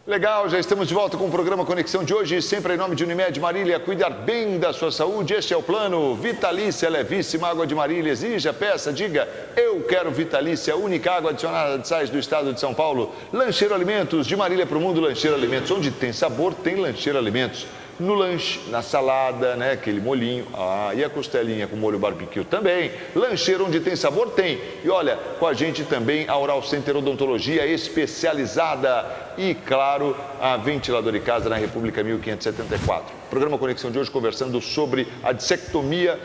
Legal, já estamos de volta com o programa Conexão de hoje, sempre em nome de Unimed Marília, cuidar bem da sua saúde, este é o plano Vitalícia Levíssima Água de Marília, exija, peça, diga, eu quero Vitalícia, única água adicionada de sais do estado de São Paulo, Lancheiro Alimentos, de Marília para o mundo, Lancheiro Alimentos, onde tem sabor, tem Lancheiro Alimentos. No lanche, na salada, né, aquele molhinho, e a costelinha com molho barbecue também. Lancheiro onde tem sabor, tem. E olha, com a gente também a Oral Center Odontologia especializada e, claro, a Ventilador e Casa na República 1574. Programa Conexão de hoje conversando sobre a dissectomia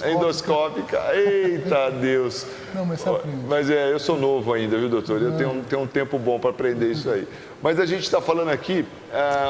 endoscópica. Eita Deus! Não, mas você aprende. Mas eu sou novo ainda, viu, doutor? Eu tenho um tempo bom para aprender isso aí. Mas a gente está falando aqui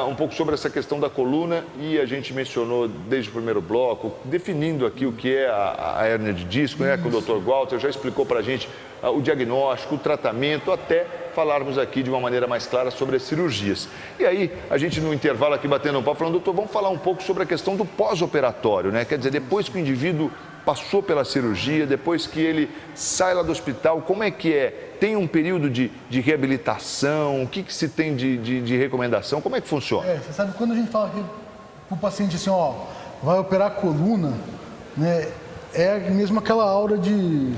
um pouco sobre essa questão da coluna e a gente mencionou desde o primeiro bloco, definindo aqui o que é a hérnia de disco, né? Que o doutor Walter já explicou para a gente o diagnóstico, o tratamento, até falarmos aqui de uma maneira mais clara sobre as cirurgias. E aí, a gente no intervalo aqui batendo um papo, falando, doutor, vamos falar um pouco sobre a questão do pós-operatório, né? Quer dizer, depois que o indivíduo passou pela cirurgia, depois que ele sai lá do hospital, como é que é? Tem um período de reabilitação? O que se tem de recomendação? Como é que funciona? Você sabe, quando a gente fala aqui para o paciente assim, ó, vai operar a coluna, né, é mesmo aquela aura de,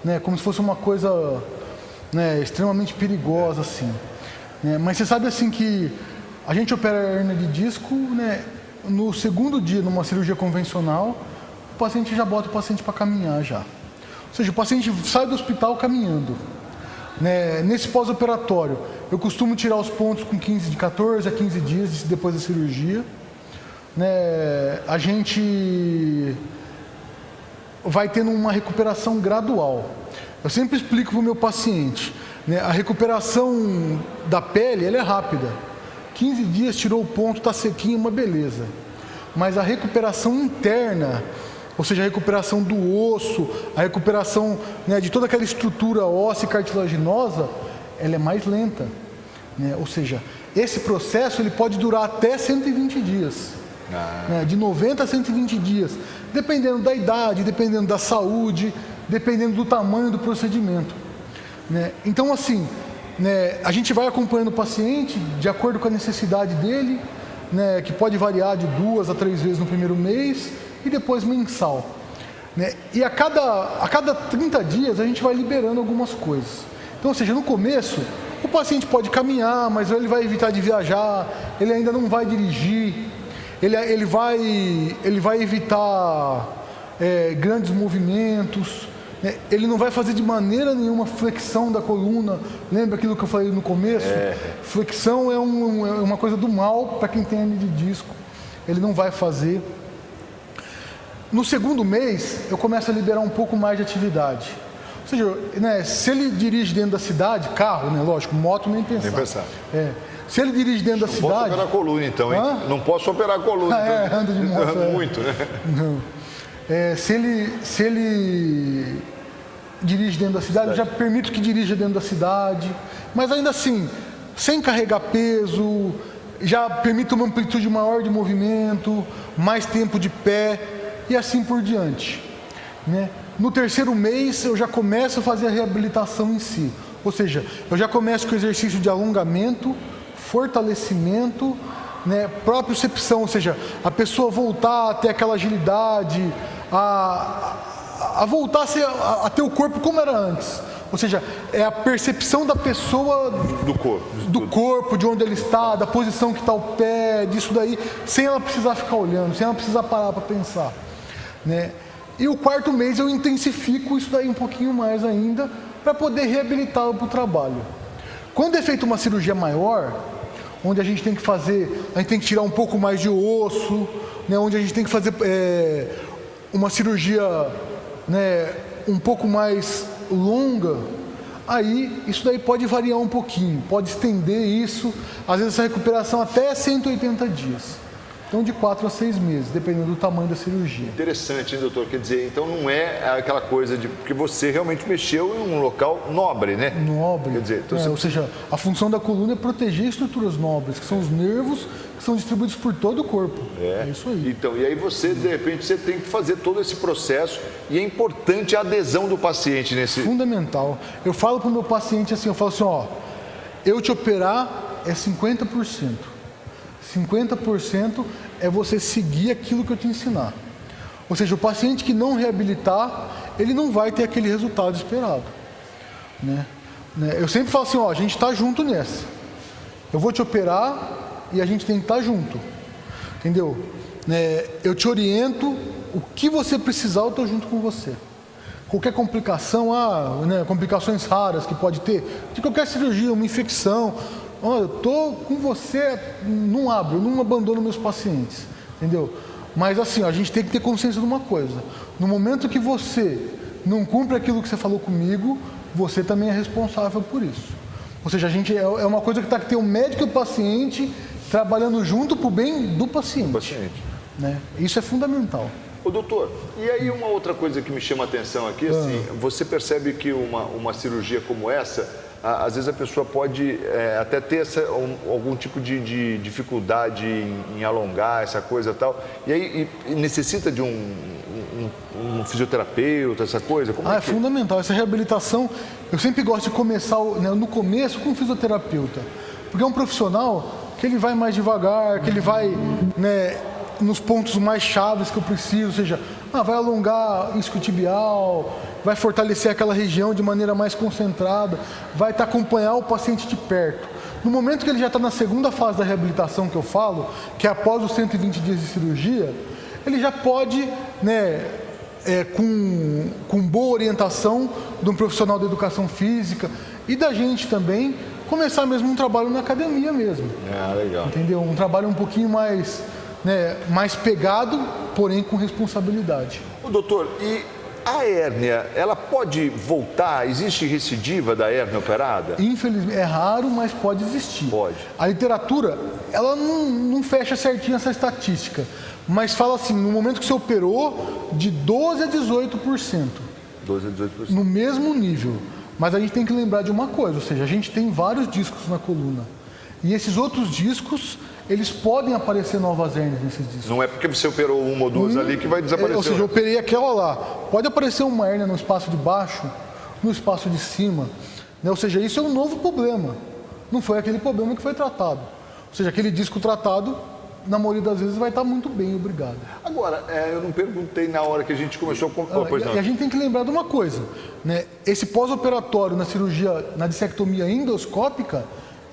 né, como se fosse uma coisa, né, extremamente perigosa, assim. Né, mas você sabe, assim, que a gente opera a hérnia de disco, né, no segundo dia, numa cirurgia convencional, o paciente já bota o paciente para caminhar já. Ou seja, o paciente sai do hospital caminhando. Né, nesse pós-operatório, eu costumo tirar os pontos com 14 a 15 dias depois da cirurgia. Né, a gente vai tendo uma recuperação gradual. Eu sempre explico para o meu paciente, né, a recuperação da pele ela é rápida. 15 dias tirou o ponto, está sequinho, uma beleza. Mas a recuperação interna, ou seja, a recuperação do osso, a recuperação, né, de toda aquela estrutura óssea e cartilaginosa, ela é mais lenta. Né? Ou seja, esse processo ele pode durar até 120 dias. Né? De 90 a 120 dias. Dependendo da idade, dependendo da saúde, dependendo do tamanho do procedimento. Né? Então, assim, né, a gente vai acompanhando o paciente de acordo com a necessidade dele, né, que pode variar de 2 a 3 vezes no primeiro mês, e depois mensal. Né? E a cada 30 dias a gente vai liberando algumas coisas. Então, ou seja, no começo, o paciente pode caminhar, mas ele vai evitar de viajar, ele ainda não vai dirigir, ele vai evitar grandes movimentos, né? Ele não vai fazer de maneira nenhuma flexão da coluna. Lembra aquilo que eu falei no começo? Flexão é uma coisa do mal para quem tem hérnia de disco. Ele não vai fazer. No segundo mês, eu começo a liberar um pouco mais de atividade. Ou seja, né, se ele dirige dentro da cidade, carro, né, lógico, moto nem pensar. Nem pensar. Se ele dirige dentro da cidade... Não posso operar a coluna, então, hein? Não posso operar a coluna. Então. Anda de moto. Muito, né? Não. Se ele dirige dentro da cidade, eu já permito que dirija dentro da cidade. Mas ainda assim, sem carregar peso, já permito uma amplitude maior de movimento, mais tempo de pé e assim por diante. Né? No terceiro mês, eu já começo a fazer a reabilitação em si. Ou seja, eu já começo com o exercício de alongamento, fortalecimento, né, propriocepção, ou seja, a pessoa voltar a ter aquela agilidade, a voltar a ter o corpo como era antes. Ou seja, é a percepção da pessoa do corpo, de onde ele está, da posição que está o pé, disso daí, sem ela precisar ficar olhando, sem ela precisar parar para pensar. Né? E o quarto mês eu intensifico isso daí um pouquinho mais ainda, para poder reabilitá-lo para o trabalho. Quando é feita uma cirurgia maior, onde a gente tem que tirar um pouco mais de osso, né, onde a gente tem que fazer uma cirurgia, né, um pouco mais longa, aí isso daí pode variar um pouquinho, pode estender isso, às vezes essa recuperação até 180 dias. Então, de 4 a 6 meses, dependendo do tamanho da cirurgia. Interessante, hein, doutor? Quer dizer, então não é aquela coisa de... Porque você realmente mexeu em um local nobre, né? Nobre. Quer dizer, então ou seja, a função da coluna é proteger estruturas nobres, que são os nervos que são distribuídos por todo o corpo. É isso aí. Então, e aí você, de repente, você tem que fazer todo esse processo e é importante a adesão do paciente nesse... Fundamental. Eu falo para o meu paciente assim, eu falo assim, ó, eu te operar é 50%. 50% é você seguir aquilo que eu te ensinar. Ou seja, o paciente que não reabilitar, ele não vai ter aquele resultado esperado. Né? Eu sempre falo assim, ó, a gente está junto nessa. Eu vou te operar e a gente tem que estar junto. Entendeu? Eu te oriento, o que você precisar eu estou junto com você. Qualquer complicação, complicações raras que pode ter, de qualquer cirurgia, uma infecção, eu estou com você, não abro, não abandono meus pacientes. Entendeu? Mas assim, a gente tem que ter consciência de uma coisa. No momento que você não cumpre aquilo que você falou comigo, você também é responsável por isso. Ou seja, a gente é uma coisa que tem que ter o médico e o paciente trabalhando junto para o bem do paciente. Né? Isso é fundamental. Ô, doutor, e aí uma outra coisa que me chama a atenção aqui, assim, você percebe que uma cirurgia como essa, às vezes a pessoa pode até ter algum tipo de dificuldade em alongar essa coisa e tal, e aí necessita de um fisioterapeuta, essa coisa? Como é fundamental. Essa reabilitação, eu sempre gosto de começar no começo com o fisioterapeuta, porque é um profissional que ele vai mais devagar, que ele vai nos pontos mais chaves que eu preciso, ou seja, vai alongar o isquiotibial, vai fortalecer aquela região de maneira mais concentrada, vai acompanhar o paciente de perto. No momento que ele já está na segunda fase da reabilitação que eu falo, que é após os 120 dias de cirurgia, ele já pode, com boa orientação de um profissional da educação física e da gente também, começar mesmo um trabalho na academia mesmo. Legal. Entendeu? Um trabalho um pouquinho mais pegado, porém com responsabilidade. Ô, doutor, e a hérnia, ela pode voltar? Existe recidiva da hérnia operada? Infelizmente, é raro, mas pode existir. Pode. A literatura, ela não fecha certinho essa estatística, mas fala assim, no momento que você operou, de 12% a 18%. 12% a 18%. No mesmo nível. Mas a gente tem que lembrar de uma coisa, ou seja, a gente tem vários discos na coluna. E esses outros discos, eles podem aparecer novas hérnias nesses discos. Não é porque você operou uma ou duas ali que vai desaparecer. Ou seja, eu operei aquela lá. Pode aparecer uma hérnia no espaço de baixo, no espaço de cima. Ou seja, isso é um novo problema. Não foi aquele problema que foi tratado. Ou seja, aquele disco tratado, na maioria das vezes, vai estar muito bem, obrigado. Agora, eu não perguntei na hora que a gente começou a... E a gente tem que lembrar de uma coisa. Esse pós-operatório na cirurgia, na dissectomia endoscópica,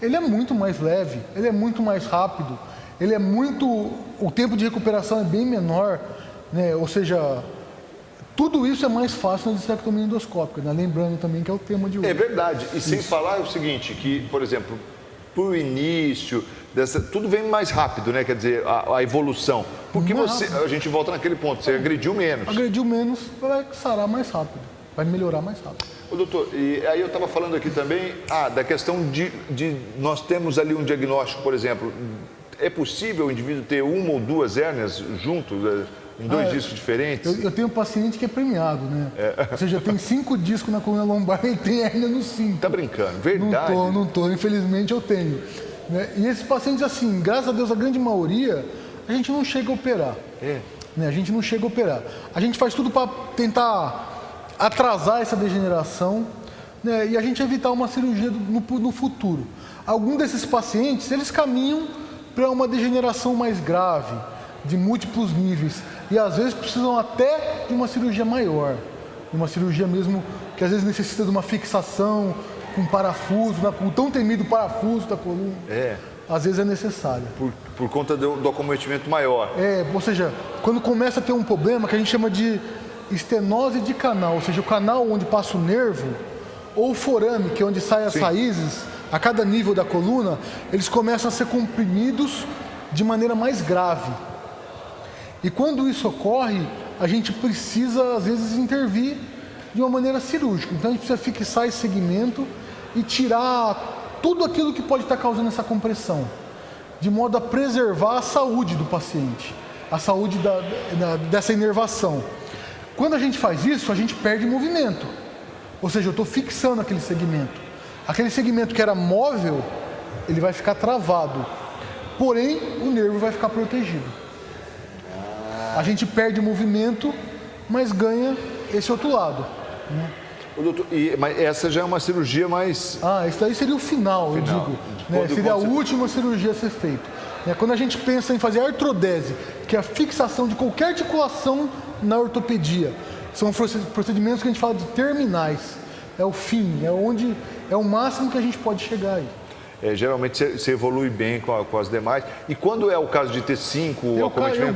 ele é muito mais leve, ele é muito mais rápido, o tempo de recuperação é bem menor, ou seja, tudo isso é mais fácil na dissectomia endoscópica, lembrando também que é o tema de hoje. É verdade, e sem falar o seguinte, que, por exemplo, para o início, tudo vem mais rápido, quer dizer, a evolução, porque a gente volta naquele ponto, você agrediu menos. Agrediu menos, vai sarar mais rápido, vai melhorar mais rápido. Ô, doutor, e aí eu estava falando aqui também da questão de nós temos ali um diagnóstico, por exemplo, é possível o indivíduo ter uma ou duas hérnias juntos, em dois discos diferentes? Eu tenho um paciente que é premiado, Ou seja, tem 5 discos na coluna lombar e tem hérnia nos 5. Tá brincando, verdade? Não tô, infelizmente eu tenho. E esses pacientes, assim, graças a Deus, a grande maioria, a gente não chega a operar. A gente não chega a operar. A gente faz tudo para tentar atrasar essa degeneração, e a gente evitar uma cirurgia no futuro. Alguns desses pacientes, eles caminham para uma degeneração mais grave, de múltiplos níveis, e às vezes precisam até de uma cirurgia maior, uma cirurgia mesmo que às vezes necessita de uma fixação com parafuso, com o tão temido parafuso da coluna. Às vezes é necessário. Por conta do acometimento maior. Ou seja, quando começa a ter um problema que a gente chama de estenose de canal, ou seja, o canal onde passa o nervo, ou o forame, que é onde saem as raízes, a cada nível da coluna, eles começam a ser comprimidos de maneira mais grave. E quando isso ocorre, a gente precisa, às vezes, intervir de uma maneira cirúrgica. Então, a gente precisa fixar esse segmento e tirar tudo aquilo que pode estar causando essa compressão, de modo a preservar a saúde do paciente, a saúde dessa inervação. Quando a gente faz isso, a gente perde movimento. Ou seja, eu estou fixando aquele segmento. Aquele segmento que era móvel, ele vai ficar travado. Porém, o nervo vai ficar protegido. A gente perde movimento, mas ganha esse outro lado. Doutor, mas essa já é uma cirurgia mais... Isso daí seria o final. Eu digo. Né? Seria a última cirurgia a ser feita. Quando a gente pensa em fazer artrodese, que é a fixação de qualquer articulação na ortopedia, são procedimentos que a gente fala de terminais. É o fim, é o máximo que a gente pode chegar aí. Geralmente você evolui bem com as demais. E quando é o caso de ter 5 acometimentos...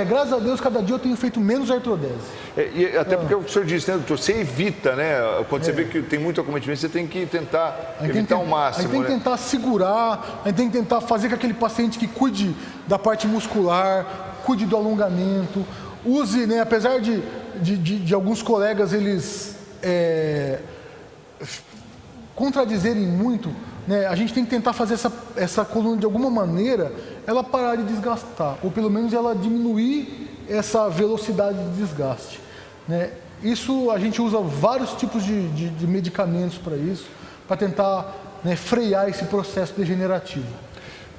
Graças a Deus, cada dia eu tenho feito menos artrodese. E até porque o senhor disse, né, doutor? Você evita, né? Quando você vê que tem muito acometimento, você tem que tentar evitar ao máximo. A gente tem que tentar segurar, a gente tem que tentar fazer com aquele paciente que cuide da parte muscular, cuide do alongamento, use, né? Apesar de alguns colegas eles contradizerem muito, né, a gente tem que tentar fazer essa coluna de alguma maneira, ela parar de desgastar, ou pelo menos ela diminuir essa velocidade de desgaste. Né? Isso a gente usa vários tipos de medicamentos para isso, para tentar, né, frear esse processo degenerativo.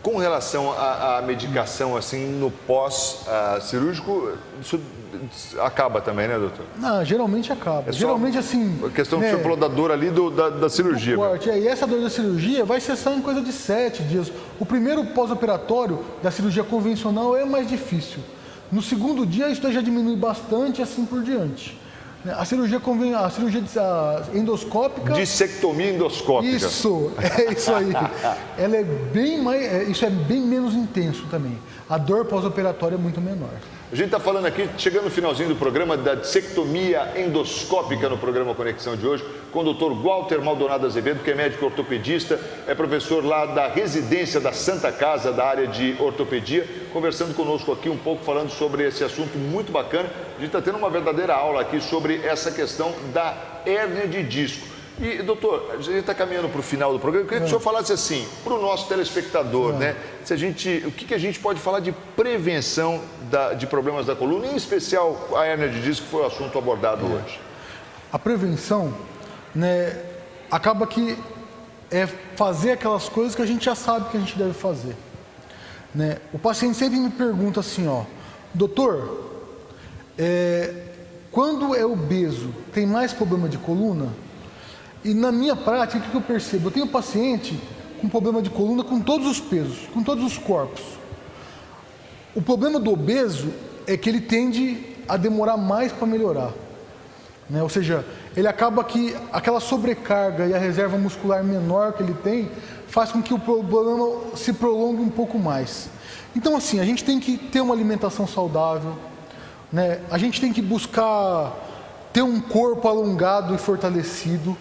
Com relação à medicação, assim, no pós-cirúrgico, isso acaba também, né, doutor? Não, geralmente acaba. Geralmente, assim... A questão que o senhor falou da dor ali da cirurgia. E essa dor da cirurgia vai cessar em coisa de 7 dias. O primeiro pós-operatório da cirurgia convencional é mais difícil. No segundo dia, isso já diminui bastante e assim por diante. A cirurgia endoscópica... Dissectomia endoscópica. Isso, é isso aí. Ela é bem mais... Isso é bem menos intenso também. A dor pós-operatória é muito menor. A gente está falando aqui, chegando no finalzinho do programa, da dissectomia endoscópica no programa Conexão de hoje, com o Dr. Walter Maldonado Azevedo, que é médico ortopedista, é professor lá da residência da Santa Casa, da área de ortopedia, conversando conosco aqui um pouco, falando sobre esse assunto muito bacana. A gente está tendo uma verdadeira aula aqui sobre essa questão da hérnia de disco. E, doutor, a gente está caminhando para o final do programa. Eu queria que o senhor falasse assim, para o nosso telespectador, né? O que a gente pode falar de prevenção de problemas da coluna, em especial a hérnia de disco, que foi o assunto abordado hoje. A prevenção, né, acaba que é fazer aquelas coisas que a gente já sabe que a gente deve fazer. Né? O paciente sempre me pergunta assim, doutor, quando é obeso, tem mais problema de coluna? E na minha prática, o que eu percebo? Eu tenho paciente com problema de coluna com todos os pesos, com todos os corpos. O problema do obeso é que ele tende a demorar mais para melhorar. Né? Ou seja, ele acaba que aquela sobrecarga e a reserva muscular menor que ele tem faz com que o problema se prolongue um pouco mais. Então, assim, a gente tem que ter uma alimentação saudável, né? A gente tem que buscar ter um corpo alongado e fortalecido.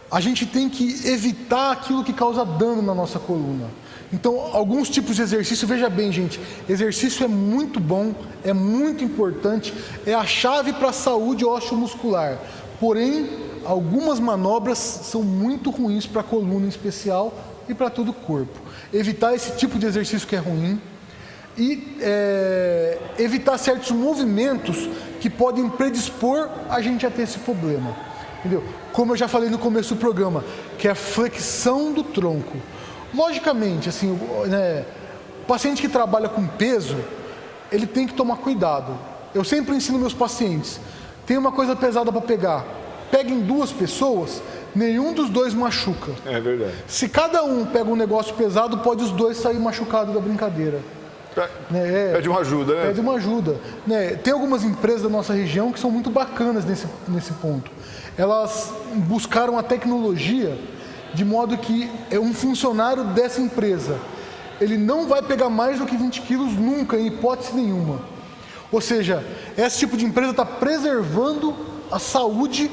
A gente tem que evitar aquilo que causa dano na nossa coluna. Então, alguns tipos de exercício, veja bem, gente, exercício é muito bom, é muito importante, é a chave para a saúde osteomuscular. Porém, algumas manobras são muito ruins para a coluna em especial e para todo o corpo. Evitar esse tipo de exercício que é ruim e evitar certos movimentos que podem predispor a gente a ter esse problema. Entendeu? Como eu já falei no começo do programa, que é a flexão do tronco. Logicamente, assim, né, o paciente que trabalha com peso, ele tem que tomar cuidado. Eu sempre ensino meus pacientes, tem uma coisa pesada para pegar, peguem 2 pessoas, nenhum dos 2 machuca. É verdade. Se cada um pega um negócio pesado, pode os 2 sair machucados da brincadeira. Pede uma ajuda, né? Pede uma ajuda. Né? Tem algumas empresas da nossa região que são muito bacanas nesse ponto. Elas buscaram a tecnologia de modo que um funcionário dessa empresa, ele não vai pegar mais do que 20 quilos nunca, em hipótese nenhuma. Ou seja, esse tipo de empresa está preservando a saúde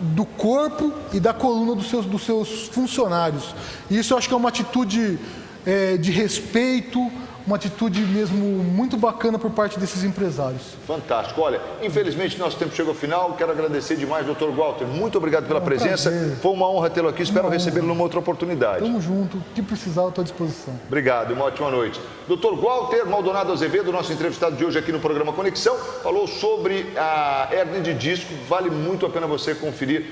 do corpo e da coluna dos seus funcionários. E isso eu acho que é uma atitude de respeito, uma atitude mesmo muito bacana por parte desses empresários. Fantástico. Olha, infelizmente nosso tempo chegou ao final. Quero agradecer demais, Dr. Walter. Muito obrigado pela presença. Prazer. Foi uma honra tê-lo aqui. Espero recebê-lo numa outra oportunidade. Tamo junto. O que precisar, eu estou à disposição. Obrigado e uma ótima noite. Dr. Walter Maldonado Azevedo, nosso entrevistado de hoje aqui no programa Conexão, falou sobre a hérnia de disco. Vale muito a pena você conferir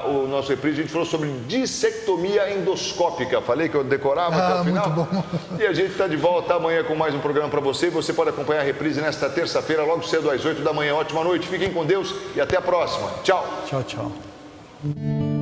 o nosso reprise. A gente falou sobre dissectomia endoscópica. Falei que eu decorava até o final. Muito bom. E a gente está de volta amanhã com mais um programa para você. Você pode acompanhar a reprise nesta terça-feira, logo cedo às 8 da manhã. Ótima noite, fiquem com Deus e até a próxima. Tchau. Tchau, tchau. abraço.